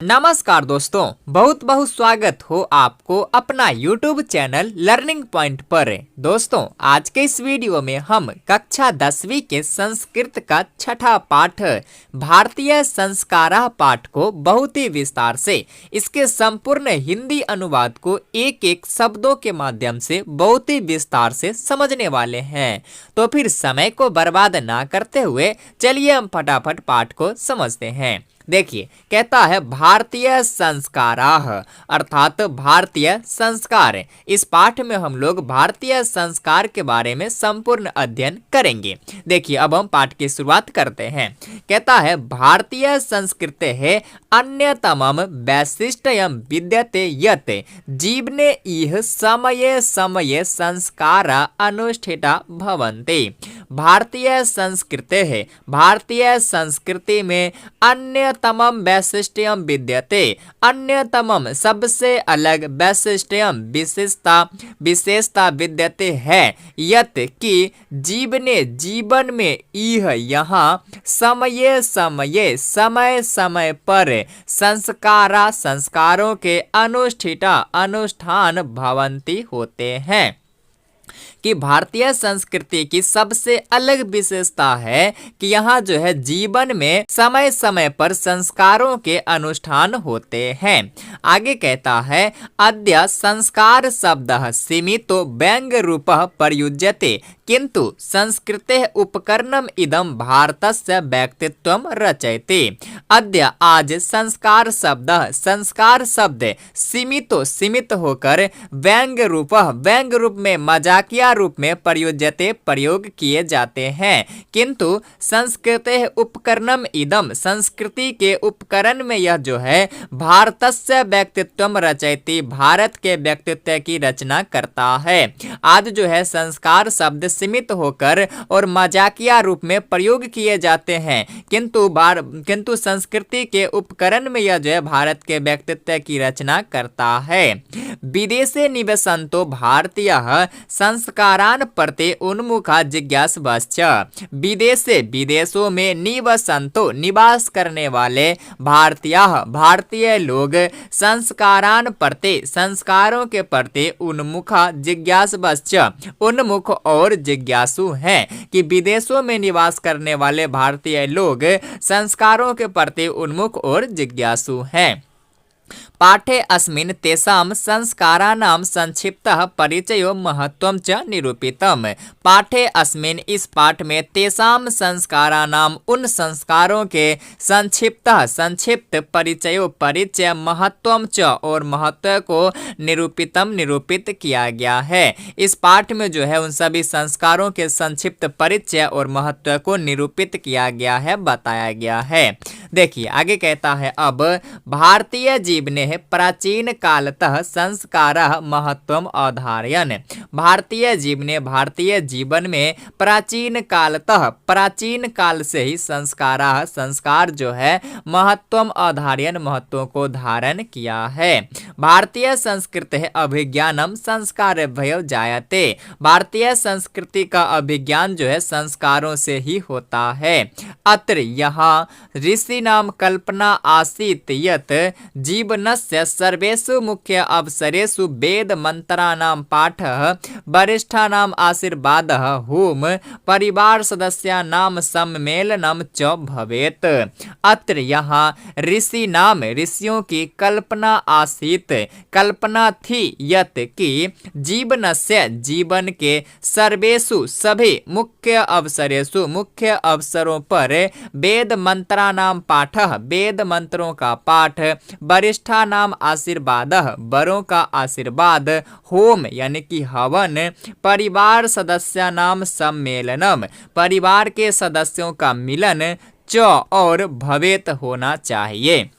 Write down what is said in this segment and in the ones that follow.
नमस्कार दोस्तों, बहुत बहुत स्वागत हो आपको अपना YouTube चैनल लर्निंग पॉइंट पर। दोस्तों, आज के इस वीडियो में हम कक्षा 10वीं के संस्कृत का छठा पाठ भारतीय संस्कारा पाठ को बहुत ही विस्तार से इसके संपूर्ण हिंदी अनुवाद को एक एक शब्दों के माध्यम से बहुत ही विस्तार से समझने वाले हैं। तो फिर समय को बर्बाद ना करते हुए चलिए हम फटाफट पाठ को समझते हैं। देखिए, कहता है भारतीय संस्काराः अर्थात भारतीय संस्कार। इस पाठ में हम लोग भारतीय संस्कार के बारे में संपूर्ण अध्ययन करेंगे। देखिए, अब हम पाठ की शुरुआत करते हैं। कहता है भारतीय संस्कृते है अन्यतमं वैशिष्ट्यं विद्यते यत् जीवने इह समये समये संस्कारा अनुष्ठिता भवन्ति। भारतीय संस्कृते है, भारतीय संस्कृति में अन्यतमम वैशिष्ट्यम विद्यते, अन्यतमम सबसे अलग वैशिष्ट्यम विशेषता विद्यते है यत कि जीवन में यह यहाँ समय समय पर संस्कारों के अनुष्ठान भवन्ति होते हैं। कि भारतीय संस्कृति की सबसे अलग विशेषता है कि यहाँ जो है जीवन में समय समय पर संस्कारों के अनुष्ठान होते हैं। आगे कहता है अद्य संस्कार शब्दः सीमितो व्यंग रूपः प्रयुज्यते किंतु संस्कृते उपकरणम इदम भारतस्य व्यक्तित्वम रचयति। अद्य आज संस्कार शब्द सीमित होकर व्यंग रूप में मजाकिया रूप में प्रयोग किए जाते हैं, किंतु संस्कृते उपकरणम इदम संस्कृति के उपकरण में यह जो है भारतस्य व्यक्तित्वम रचयति भारत के व्यक्तित्व की रचना करता है। आज जो है संस्कार शब्द सीमित होकर और मजाकिया रूप में प्रयोग किए जाते हैं, किंतु संस्कृति के उपकरण में यह जो है भारत के व्यक्तित्व की रचना करता है। विदेशे निवसन्तो भारतीयः संस्कारान् प्रति उन्मुखा जिज्ञासवश्च। विदेशों में निवसन्तो निवास करने वाले भारतीय लोग संस्कारों के प्रति उन्मुखा जिज्ञासवश्च उन्मुख और जिज्ञासु हैं। कि विदेशों में निवास करने वाले भारतीय लोग संस्कारों के प्रति उन्मुख और जिज्ञासु हैं। पाठे अस्मिन् तेषां संस्काराणां संक्षिप्तः परिचयो महत्वं च निरूपितम्। पाठे अस्मिन् इस पाठ में तेषां संस्काराणां उन संस्कारों के संक्षिप्त परिचय महत्वं च और महत्व को निरूपित किया गया है। इस पाठ में जो है उन सभी संस्कारों के संक्षिप्त परिचय और महत्व को निरूपित किया गया है, बताया गया है। देखिए, आगे कहता है अब भारतीय जीवने प्राचीन कालतः संस्कारः महत्वम अवधारयन्। भारतीय जीवन में प्राचीन काल से ही संस्कार जो है महत्वम अवधारयन् महत्व को धारण किया है। भारतीय संस्कृति अभिज्ञानम संस्कारेभ्यो जायते। भारतीय संस्कृति का अभिज्ञान जो है संस्कारों से ही होता है। अत्र यहाँ ऋषीणां कल्पना आसीत् यत् जीवनस्य सर्वेषु मुख्य अवसरेषु वेद मंत्राणां पाठः वरिष्ठानां आशीर्वादः होम परिवार सदस्यानां सम्मेलनं च भवेत्। अत्र यहाँ ऋषियों की कल्पना आसीत, कल्पना थी यत् कि जीवन के सर्वेषु सभी मुख्य अवसरों पर वेद मंत्राणां पाठः वेद मंत्रों का पाठ वरिष्ठानाम आशीर्वादः बड़ों का आशीर्वाद होम यानी कि हवन परिवार सदस्यानाम सम्मेलनम परिवार के सदस्यों का मिलन च और भवेत होना चाहिए।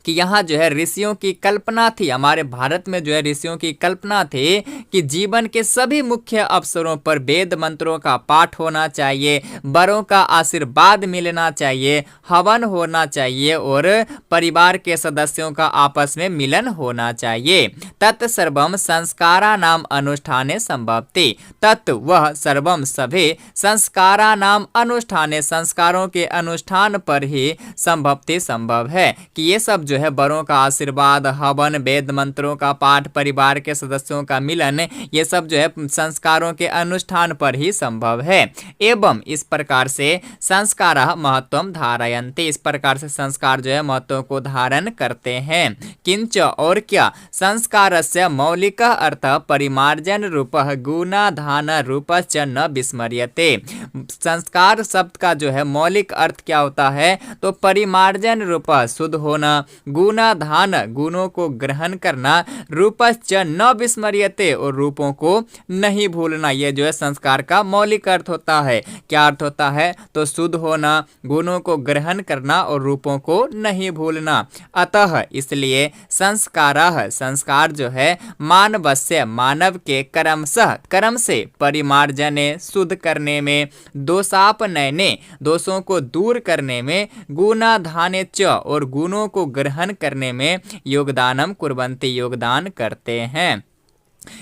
कि यहाँ जो है ऋषियों की कल्पना थी, हमारे भारत में जो है ऋषियों की कल्पना थी कि जीवन के सभी मुख्य अवसरों पर वेद मंत्रों का पाठ होना चाहिए, बड़ों का आशीर्वाद मिलना चाहिए, हवन होना चाहिए और परिवार के सदस्यों का आपस में मिलन होना चाहिए। तत्सर्वम संस्काराणाम अनुष्ठाने संभवति। तत् वह सर्वम सभी संस्काराणाम अनुष्ठाने संस्कारों के अनुष्ठान पर ही संभव है कि ये सब जो है बड़ों का आशीर्वाद, हवन, वेद मंत्रों का पाठ, परिवार के सदस्यों का मिलन, ये सब जो है संस्कारों के अनुष्ठान पर ही संभव है। एवं इस प्रकार से संस्कारः महत्वं धारयन्ति, इस प्रकार से संस्कार जो है महत्व को धारण करते हैं। किंच और क्या, संस्कारस्य मौलिकः अर्थः परिमार्जन रूपः गुणाधान रूपश्च न विस्मर्यते। संस्कार शब्द का जो है मौलिक अर्थ क्या होता है, तो परिमार्जन रूप शुद्ध होना, गुणाधान गुणों को ग्रहण करना, रूपश्च न विस्मर्यते और रूपों को नहीं भूलना, ये जो है संस्कार का मौलिक अर्थ होता है। क्या अर्थ होता है, तो शुद्ध होना, गुणों को ग्रहण करना और रूपों को नहीं भूलना। अतः इसलिए संस्कारः संस्कार जो है मानवस्य मानव के कर्म से परिमार्जने शुद्ध करने में, दोषापनयने दोषों को दूर करने में, गुणाधाने च और गुणों को ग्रहण करने में योगदानम कुर्वन्ति योगदान करते हैं।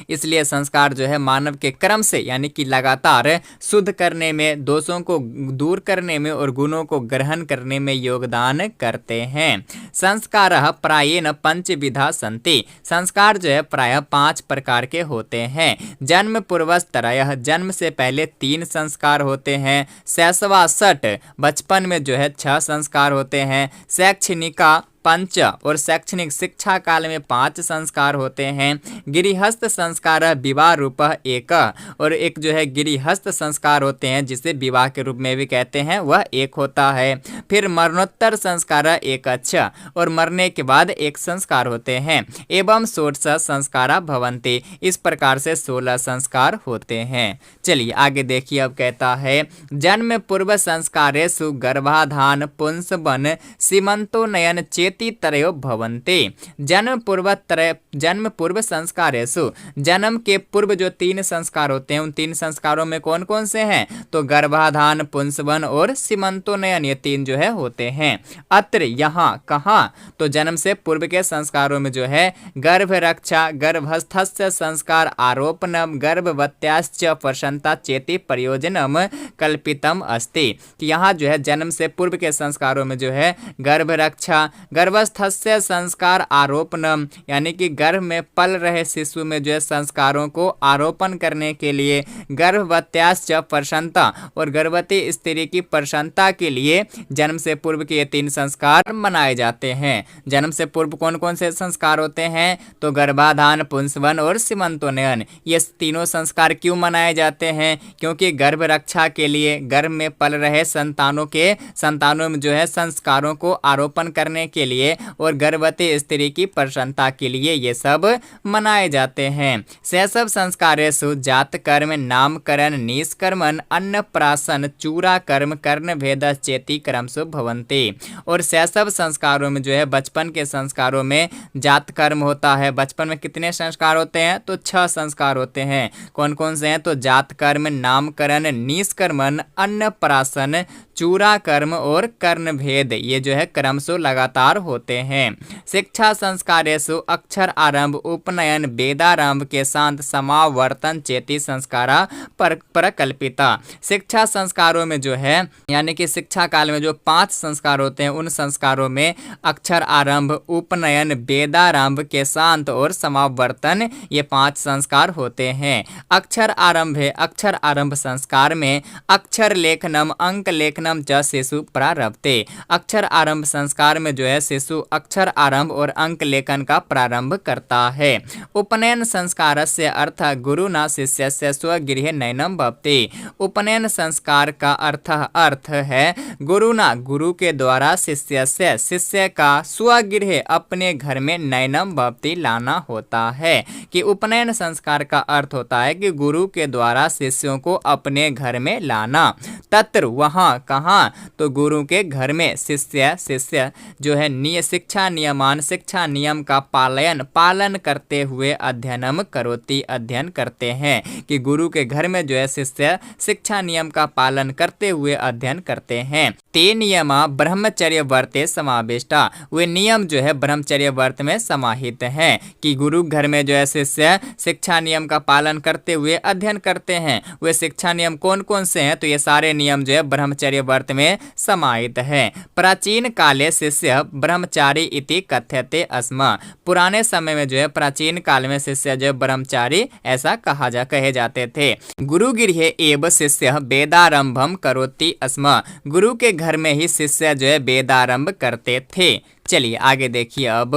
इसलिए संस्कार जो है मानव के कर्म से यानी कि लगातार शुद्ध करने में, दोषों को दूर करने में और गुणों को ग्रहण करने में योगदान करते हैं। संस्कारः प्रायेण पंचविधा सन्ति, संस्कार जो है प्रायः 5 प्रकार के होते हैं। जन्म पूर्वस्तरयः, जन्म से पहले 3 संस्कार होते हैं। शैशवासट, बचपन में जो है 6 संस्कार होते हैं। शैक्षणिका 5 और शैक्षणिक शिक्षा काल में 5 संस्कार होते हैं। गिरिहस्थ संस्कार विवाह रूप 1 और एक जो है गिरिहस्थ संस्कार होते हैं जिसे विवाह के रूप में भी कहते हैं, वह 1 होता है। फिर मरणोत्तर संस्कार 1 अच्छा और मरने के बाद 1 संस्कार होते हैं। एवं 16 संस्कार भवन्ति, इस प्रकार से 16 संस्कार होते हैं। चलिए आगे देखिए, अब कहता है जन्म पूर्व संस्कारेषु गर्भाधान पुंसवन सीमंतोनयन चेति तरयो भवन्ते। जन्म पूर्व संस्कारेषु, जन्म के पूर्व जो 3 संस्कार होते हैं उन 3 संस्कारों में कौन कौन से हैं, तो गर्भाधान, पुंसवन और सीमंतोनयन, ये 3 जो है होते हैं। अत्र यहाँ कहाँ, तो जन्म से पूर्व के संस्कारों में जो है गर्भ रक्षा, गर्भस्थस्य संस्कार आरोपणम, गर्भवत्याश्च प्रसन्नता चेति प्रयोजनम कल्पितम अस्ति। यहाँ जो है जन्म से पूर्व के संस्कारों में जो है गर्भ रक्षा, गर्भस्थस्य संस्कार आरोपणम यानी कि गर्भ में पल रहे शिशु में जो है संस्कारों को आरोपण करने के लिए, गर्भवत्याश्च प्रसन्नता और गर्भवती स्त्री की प्रसन्नता के लिए जन्म से पूर्व के ये 3 संस्कार मनाए जाते हैं। जन्म से पूर्व कौन कौन से संस्कार होते हैं, तो गर्भाधान, पुंसवन और सीमंतोनयन, ये तीनों संस्कार क्यों मनाए जाते हैं, क्योंकि गर्भ रक्षा के लिए, गर्भ में पल रहे संतानों में जो है संस्कारों को आरोपण करने के लिए और गर्भवती स्त्री की प्रसन्नता के लिए ये सब मनाए जाते हैं। शैशव संस्कारेषु जात कर्म, नामकरण, निष्कर्मण, अन्नप्राशन, चूरा कर्म, कर्ण भेद चेति कर्मसु भवन्ति। और शैशव संस्कारों में जो है बचपन के संस्कारों में जात कर्म होता है। बचपन में कितने संस्कार होते हैं, तो 6 संस्कार होते हैं। कौन कौन से हैं, तो जात कर्म, नामकरण, निष्कर्मण, अन्नप्राशन, चूरा कर्म और कर्ण भेद, ये जो है क्रमशः लगातार होते हैं। शिक्षा संस्कारेषु अक्षर आरंभ, उपनयन, वेदारंभ के साथ समावर्तन चेति संस्कारा प्रकल्पिता। शिक्षा संस्कारों में जो है यानी कि शिक्षा काल में जो 5 संस्कार होते हैं उन संस्कारों में अक्षर आरंभ, उपनयन, वेदारंभ के शांत और समावर्तन, ये 5 संस्कार होते हैं। अक्षर आरंभ है, अक्षर आरंभ संस्कार में अक्षर लेखनम, अंक लेखनम च शिशु प्रारभते। अक्षर आरंभ संस्कार में जो है शिशु अक्षर आरंभ और अंक लेखन का प्रारंभ करता है। उपनयन संस्कारस्य अर्थ गुरुना शिष्यस्य स्वगृहे नयनम भवति। उपनयन संस्कार का अर्थ है गुरुना, गुरु के द्वारा, शिष्य का स्वगृह अपने घर में नयनम भवति लाना होता है। कि उपनयन संस्कार का अर्थ होता है कि गुरु के द्वारा शिष्यों को अपने घर में लाना। तत्र वहाँ कहाँ, तो गुरु के घर में शिष्य जो है शिक्षा नियमान, शिक्षा नियम का पालन करते हुए अध्ययनम करोति, अध्ययन करते हैं। कि गुरु के घर में जो है शिष्य शिक्षा नियम का पालन करते हुए अध्ययन करते हैं। ते नियम ब्रह्मचर्य व्रते समाविष्टा, वे नियम जो है ब्रह्मचर्य व्रत में समाहित हैं कि गुरु घर में जो है शिष्य शिक्षा नियम का पालन करते हुए अध्ययन करते हैं। वे शिक्षा नियम कौन कौन से हैं, तो ये सारे नियम जो है ब्रह्मचर्य व्रत में समाहित हैं। प्राचीन काले शिष्य ब्रह्मचारी इति कथ्यते अस्म, पुराने समय में जो है प्राचीन काल में शिष्य जो ब्रह्मचारी ऐसा कहे जाते थे। गुरु गृह एव शिष्य वेदारंभम करोति अस्म, गुरु के घर में ही शिष्य जो है वेदारंभ करते थे। चलिए आगे देखिए, अब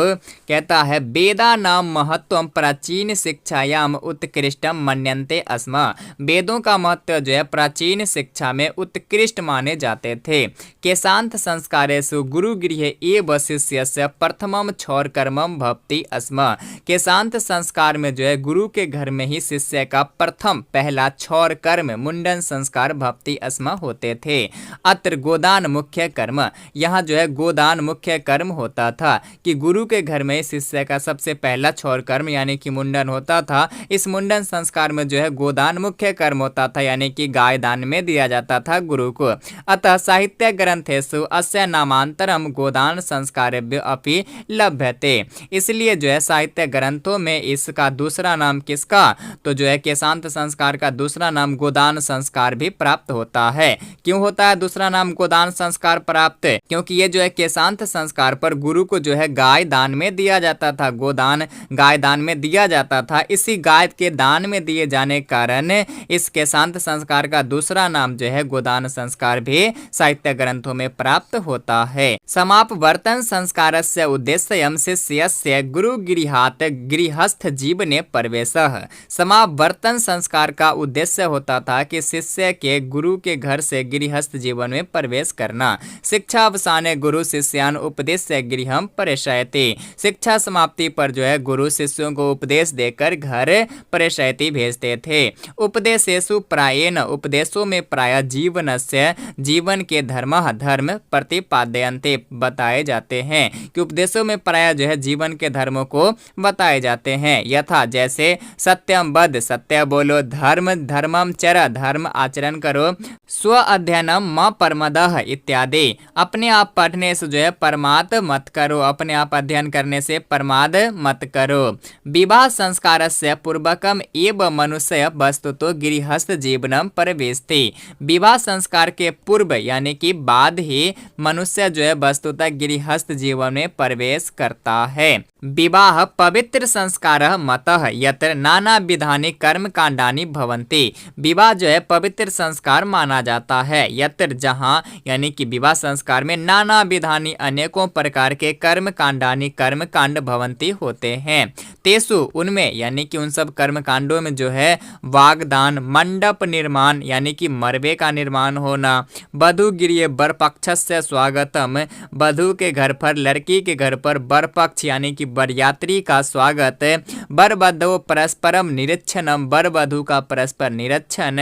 कहता है वेदा नाम महत्व प्राचीन शिक्षायाम उत्कृष्टम मन्यन्ते अस्म, वेदों का महत्व जो है प्राचीन शिक्षा में उत्कृष्ट माने जाते थे। केशांत संस्कारेषु गुरु गृह एव शिष्यस्य प्रथमम क्षौर कर्मम भवति अस्म, केशांत संस्कार में जो है गुरु के घर में ही शिष्य का प्रथम पहला क्षौर कर्म मुंडन संस्कार भवति अस्म होते थे। अत्र गोदान मुख्य कर्म, यहाँ जो है गोदान मुख्य कर्म होता था कि गुरु के घर में शिष्य का सबसे पहला क्षौर कर्म यानी कि मुंडन होता था। इस मुंडन संस्कार में जो है गोदान मुख्य कर्म होता था यानी कि गाय दान में दिया जाता था गुरु को। अतः साहित्य ग्रंथेषु अस्य नामांतरम गोदान संस्कारेभ्य अपि लभ्यते, इसलिए जो है साहित्य ग्रंथों में इसका दूसरा नाम किसका, तो जो है केशांत संस्कार का दूसरा नाम गोदान संस्कार भी प्राप्त होता है। क्यों होता है दूसरा नाम गोदान संस्कार प्राप्त, क्योंकि ये जो है केशांत संस्कार पर गुरु को जो है गाय दान में दिया जाता था, गोदान गाय दान में दिया जाता था। इसी गाय के दान में दिए जाने कारण इस केशांत संस्कार का दूसरा नाम जो है गोदान संस्कार भी साहित्य ग्रंथों में प्राप्त होता है। समापवर्तन संस्कारस्य उद्देश्यं शिष्यस्य गुरु गृहात् गृहस्थ जीवने प्रवेशः, समापवर्तन संस्कार का उद्देश्य होता था कि शिष्य के गुरु के घर से गृहस्थ जीवन में प्रवेश करना। शिक्षा अवसाने गुरु शिष्यान उपदेश गृहम प्रेषयति, शिक्षा समाप्ति पर जो है गुरु शिष्यों को उपदेश देकर घर प्रेषयति भेजते थे। उपदेशेषु प्रायेण, उपदेशों में प्राय जीवनस्य जीवन के धर्म प्रतिपादयन्ते, बताए जाते हैं कि उपदेशों में प्राय जो है जीवन के धर्मों को बताए जाते हैं। यथा जैसे सत्यम वद, सत्य बोलो, धर्म धर्मम चर, धर्म आचरण करो, स्व अध्ययनम म परमदः इत्यादि, अपने आप पढ़ने से जो है परमात मत करो, अपने आप अध्ययन करने से परमाद मत करो। विवाह संस्कारस्य पूर्वकम एव मनुष्य वस्तुतो गृहस्थ जीवनम प्रवेशति, विवाह संस्कार के पूर्व यानी कि बाद ही मनुष्य जो है वस्तुतः गृहस्थ जीवन में प्रवेश करता है। विवाह पवित्र संस्कार मतः यत्र नाना विधानि कर्म कांडानि भवन्ति, विवाह जो है पवित्र संस्कार माना जाता है। यत्र जहाँ यानी कि विवाह संस्कार में नाना विधानि अनेकों प्रकार के कर्म कांडानि कर्म कांड भवन्ति होते हैं। तेसु उनमें यानी कि उन सब कर्म कांडों में जो है वागदान, मंडप निर्माण यानी कि मरबे का निर्माण होना, वधु गृह वर पक्षस्य स्वागतम, वधु के घर पर लड़की के घर पर वर पक्ष यानी कि वरयात्री का स्वागत, वर वधु परस्परम निरीक्षणम, वर वधु का परस्पर निरीक्षण,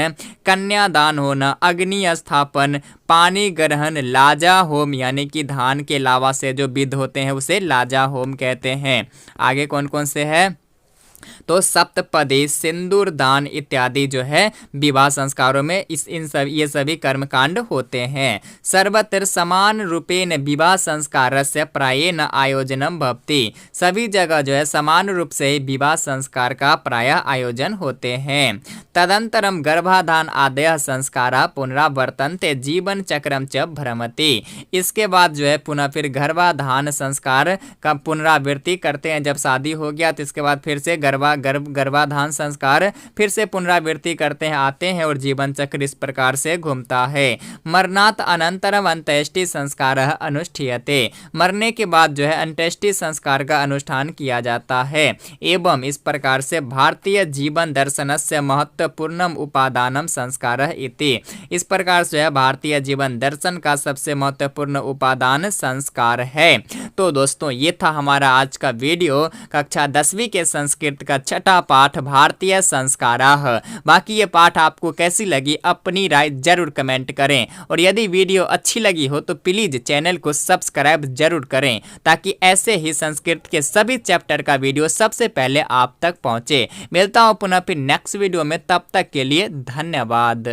कन्यादान होना, अग्नि स्थापन, पानी ग्रहण, लाजा होम यानी कि धान के लावा से जो विध होते हैं उसे लाजा होम कहते हैं। आगे कौन कौन से है, तो सप्तपदी, सिंदूर दान इत्यादि जो है विवाह संस्कारों में ये सभी कर्मकांड होते हैं। सर्वत्र समान रूपेण विवाह संस्कारस्य प्रायेण आयोजनम भवति, सभी जगह जो है समान रूप से विवाह संस्कार का प्राय आयोजन होते हैं। तदंतरम गर्भाधान आदय संस्कारा पुनरावर्तन्ते जीवन चक्रम च भ्रमति, इसके बाद जो है पुनः फिर गर्भाधान संस्कार का पुनरावृत्ति करते हैं। जब शादी हो गया तो इसके बाद फिर से गर्भाधान संस्कार फिर से पुनरावृत्ति करते हैं, आते हैं और जीवन चक्र इस प्रकार से घूमता है। मरणात अनंतरम अंत्येष्टि संस्कार अनुष्ठीयते, मरने के बाद जो है अंत्येष्टि संस्कार का अनुष्ठान किया जाता है। एवं इस प्रकार से भारतीय जीवन दर्शनस्य महत्वपूर्णम उपादानम संस्कार इति, इस प्रकार से है भारतीय जीवन दर्शन का सबसे महत्वपूर्ण उपादान संस्कार है। तो दोस्तों ये था हमारा आज का वीडियो कक्षा 10वीं के संस्कृत का छठा पाठ भारतीय संस्काराः। बाकी ये पाठ आपको कैसी लगी अपनी राय जरूर कमेंट करें, और यदि वीडियो अच्छी लगी हो तो प्लीज चैनल को सब्सक्राइब जरूर करें ताकि ऐसे ही संस्कृत के सभी चैप्टर का वीडियो सबसे पहले आप तक पहुंचे। मिलता हूं पुनः फिर नेक्स्ट वीडियो में, तब तक के लिए धन्यवाद।